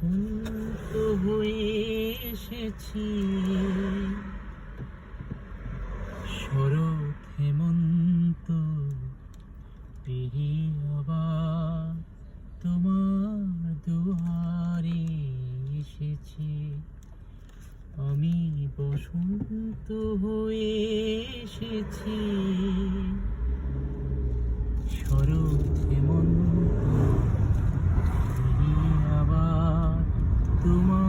বসন্ত হয়ে এসেছি, শরৎ হেমন্ত পেরিয়ে আবার তোমার দুয়ারে এসেছি। আমি বসন্ত হয়ে এসেছি, শরৎ হেমন্ত পেরিয়ে আবার তোমার